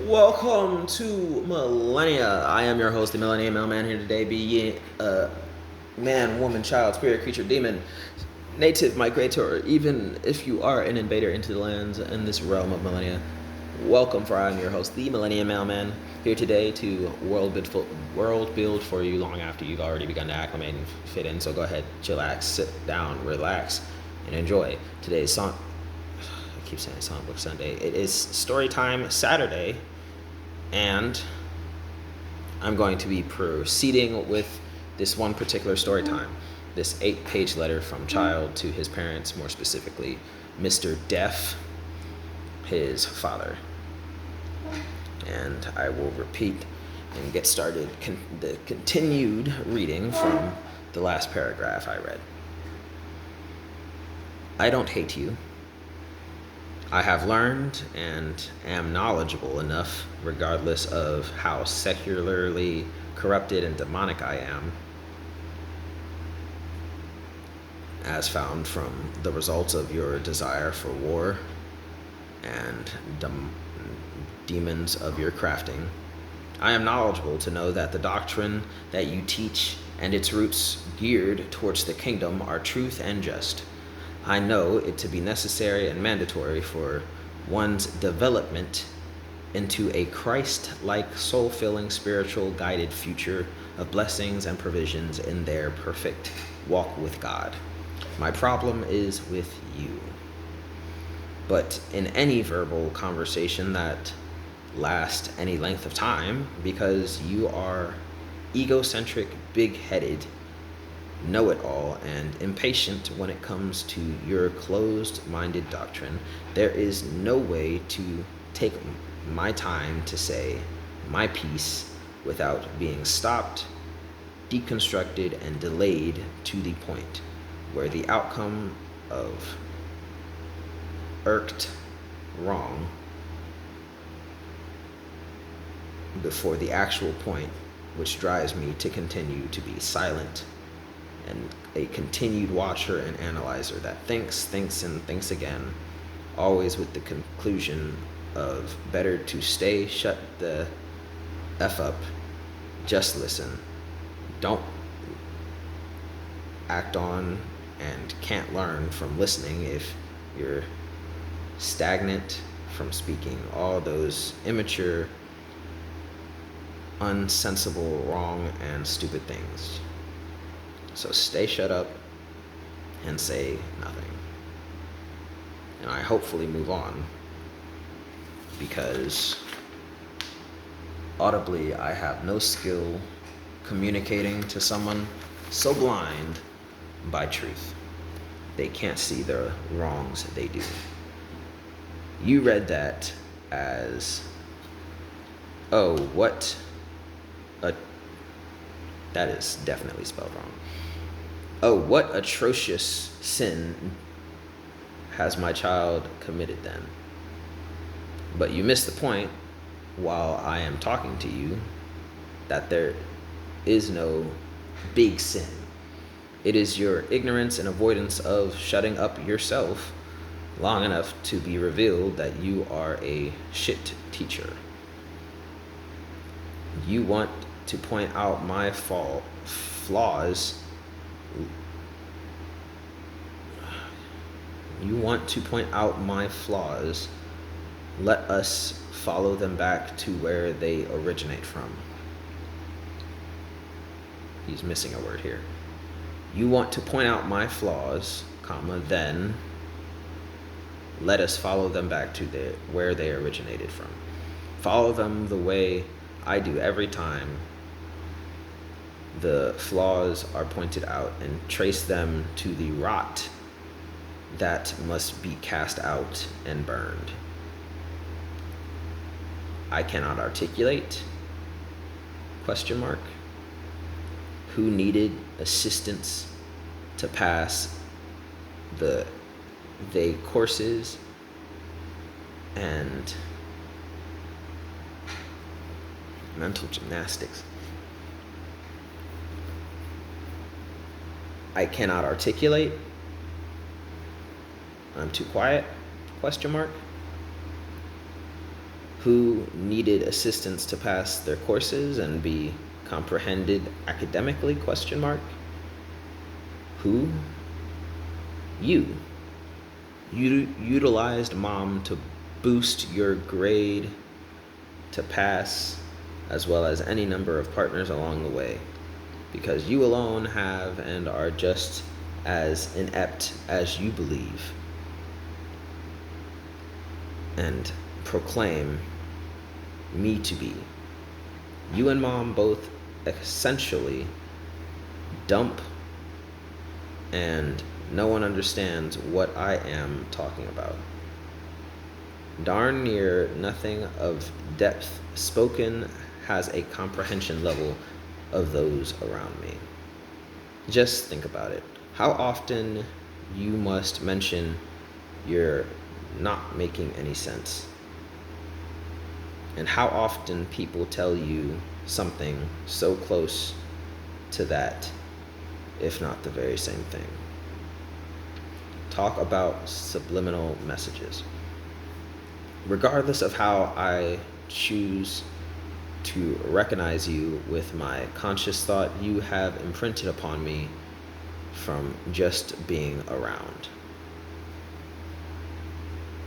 Welcome to Millennia. I am your host, the Millennium Mailman, here today, be ye a man, woman, child, spirit, creature, demon, native, migrator, even if you are an invader into the lands in this realm of Millennia. Welcome, for I am your host, the Millennium Mailman, here today to world build for you long after you've already begun to acclimate and fit in. So go ahead, chillax, sit down, relax, and enjoy today's song. I keep saying Songbook Sunday. It is Storytime Saturday, and I'm going to be proceeding with this one particular story time. This 8-page letter from child to his parents, more specifically, Mr. Deaf, his father. And I will repeat and get started the continued reading from the last paragraph I read. I don't hate you. I have learned and am knowledgeable enough, regardless of how secularly corrupted and demonic I am, as found from the results of your desire for war and demons of your crafting. I am knowledgeable to know that the doctrine that you teach and its roots geared towards the kingdom are truth and just. I know it to be necessary and mandatory for one's development into a Christ-like, soul-filling, spiritual, guided future of blessings and provisions in their perfect walk with God. My problem is with you. But in any verbal conversation that lasts any length of time, because you are egocentric, big-headed, know-it-all, and impatient when it comes to your closed-minded doctrine, there is no way to take my time to say my piece without being stopped, deconstructed, and delayed to the point where the outcome of irked wrong before the actual point which drives me to continue to be silent and a continued watcher and analyzer that thinks, and thinks again, always with the conclusion of better to stay shut the F up, just listen, don't act on and can't learn from listening if you're stagnant from speaking. All those immature, unsensible, wrong, and stupid things. So stay shut up and say nothing. And I hopefully move on, because audibly I have no skill communicating to someone so blind by truth. They can't see the wrongs they do. You read that as, oh, what a, that is definitely spelled wrong. Oh, what atrocious sin has my child committed then? But you missed the point while I am talking to you, that there is no big sin. It is your ignorance and avoidance of shutting up yourself long enough to be revealed that you are a shit teacher. You want to point out my flaws. You want to point out my flaws. Let us follow them back to where they originate from. He's missing a word here. You want to point out my flaws, comma, then let us follow them back to where they originated from. Follow them the way I do every time the flaws are pointed out, and trace them to the rot that must be cast out and burned. I cannot articulate, ? Who needed assistance to pass they courses and mental gymnastics. I cannot articulate. I'm too quiet? ? who needed assistance to pass their courses and be comprehended academically, question mark. Who? You. You utilized mom to boost your grade to pass, as well as any number of partners along the way, because you alone have and are just as inept as you believe and proclaim me to be. You and mom both essentially dump, and no one understands what I am talking about. Darn near nothing of depth spoken has a comprehension level of those around me. Just think about it. How often you must mention you're not making any sense, and how often people tell you something so close to that, if not the very same thing. Talk about subliminal messages. Regardless of how I choose to recognize you with my conscious thought, you have imprinted upon me from just being around.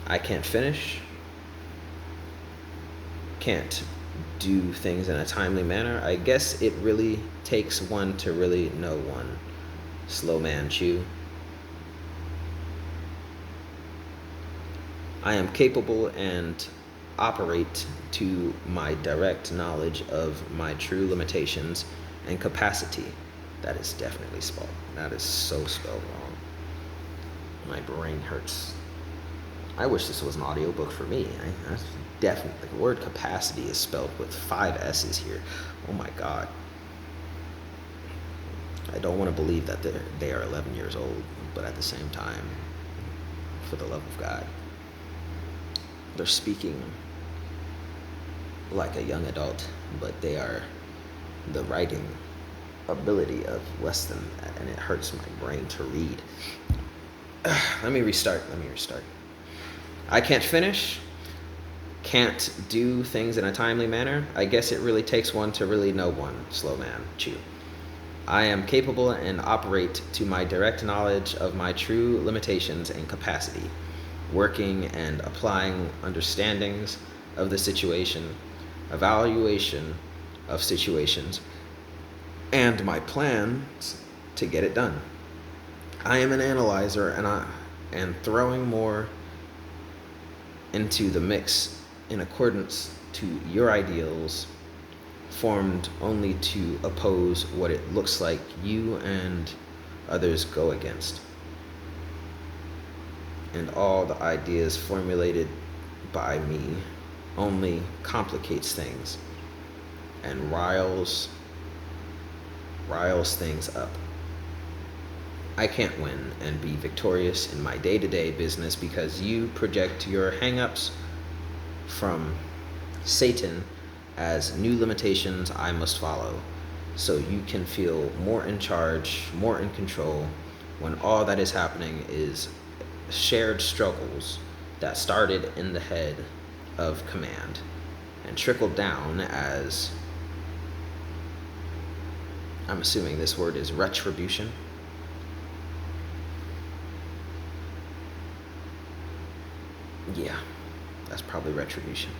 I can't finish, can't do things in a timely manner. I guess it really takes one to really know one. Slow man chew. I am capable and operate to my direct knowledge of my true limitations and capacity. That is definitely spelled. That is so spelled wrong. My brain hurts. I wish this was an audiobook for me. That's definitely, the word capacity is spelled with 5 S's here. Oh my God. I don't want to believe that they are 11 years old, but at the same time, for the love of God, they're speaking like a young adult, but they are the writing ability of less than that, and it hurts my brain to read. Let me restart. I can't finish, can't do things in a timely manner. I guess it really takes one to really know one. Slow man, chew. I am capable and operate to my direct knowledge of my true limitations and capacity, working and applying understandings of the situation, evaluation of situations, and my plans to get it done. I am an analyzer, and throwing more into the mix in accordance to your ideals, formed only to oppose what it looks like you and others go against. And all the ideas formulated by me only complicates things and riles things up. I can't win and be victorious in my day-to-day business because you project your hang-ups from Satan as new limitations I must follow, so you can feel more in charge, more in control, when all that is happening is shared struggles that started in the head of command and trickled down as, I'm assuming this word is retribution. Yeah, that's probably retribution.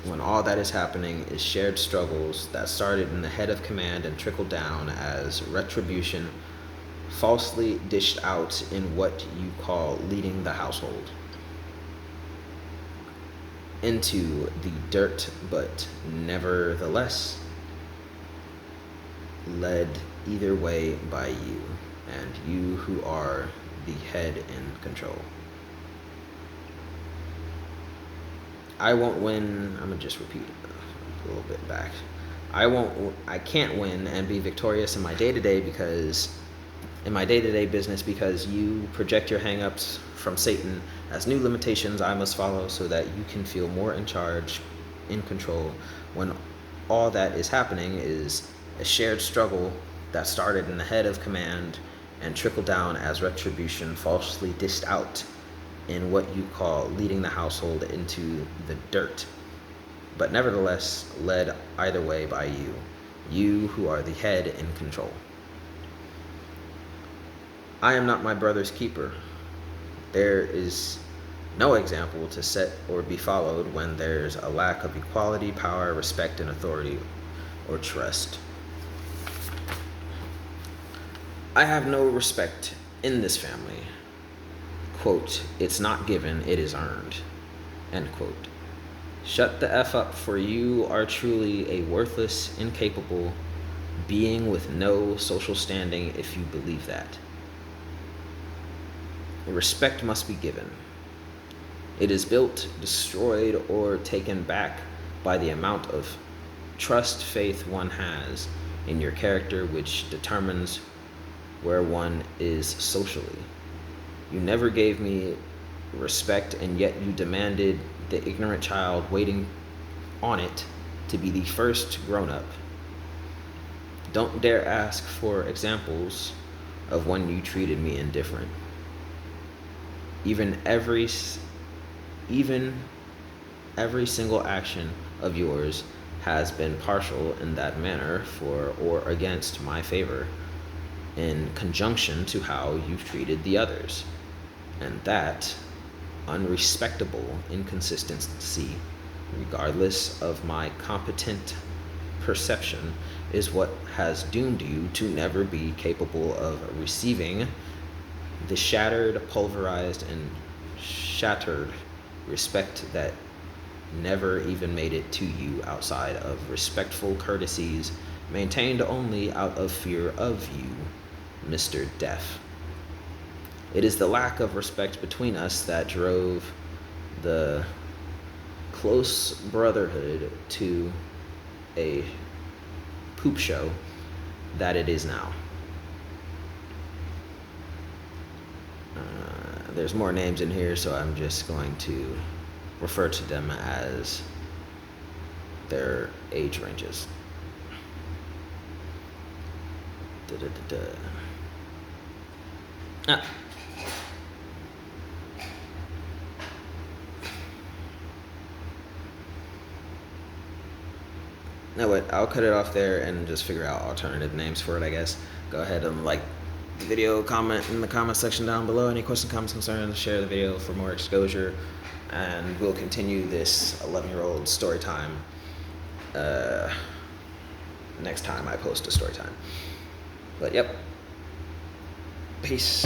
When all that is happening is shared struggles that started in the head of command and trickled down as retribution, falsely dished out in what you call leading the household into the dirt, but nevertheless led either way by you, and you who are the head in control. I won't win. I'm gonna just repeat a little bit back. I can't win and be victorious in my day-to-day business because you project your hang-ups from Satan as new limitations I must follow so that you can feel more in charge, in control, when all that is happening is a shared struggle that started in the head of command and trickled down as retribution falsely dished out in what you call leading the household into the dirt, but nevertheless led either way by you, you who are the head in control. I am not my brother's keeper. There is no example to set or be followed when there's a lack of equality, power, respect, and authority or trust. I have no respect in this family. Quote, it's not given, it is earned. End quote. Shut the F up, for you are truly a worthless, incapable being with no social standing if you believe that. Respect must be given. It is built, destroyed, or taken back by the amount of trust, faith one has in your character, which determines where one is socially. You never gave me respect, and yet you demanded the ignorant child waiting on it to be the first grown up. Don't dare ask for examples of when you treated me indifferent. Even every single action of yours has been partial in that manner for or against my favor, in conjunction to how you've treated the others. And that unrespectable inconsistency, regardless of my competent perception, is what has doomed you to never be capable of receiving the shattered, pulverized, and shattered respect that never even made it to you outside of respectful courtesies maintained only out of fear of you, Mr. Deaf. It is the lack of respect between us that drove the close brotherhood to a poop show that it is now. There's more names in here, so I'm just going to refer to them as their age ranges. Ah. No, what? I'll cut it off there and just figure out alternative names for it, I guess. Go ahead and like the video, comment in the comment section down below. Any questions, comments, concerns, share the video for more exposure. And we'll continue this 11-year-old story time next time I post a story time. But yep. Peace.